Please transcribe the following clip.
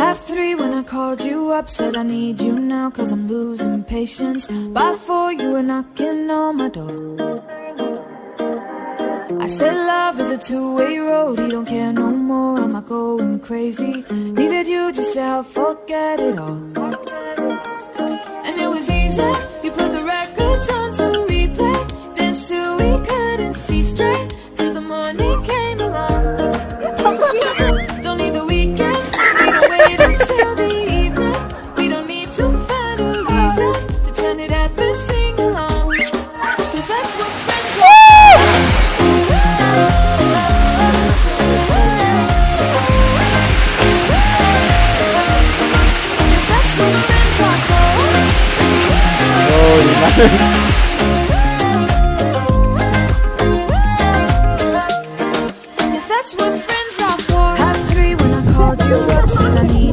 Half three when I called you up, said I need you now, cause I'm losing patience. By four you were knocking on my door. I said love is a two-way road, you don't care no more, am I going crazy? Needed you just to help forget it all. And it was easy, you put the records on to replay, danced till we couldn't see straight, till the morning came along. Don't need the weekend, we don't wait until the evening, we don't need to find a reason to turn it up and sing along, cause that's what friends are. Cause that's what friends are for. Half three when I called you up, said I need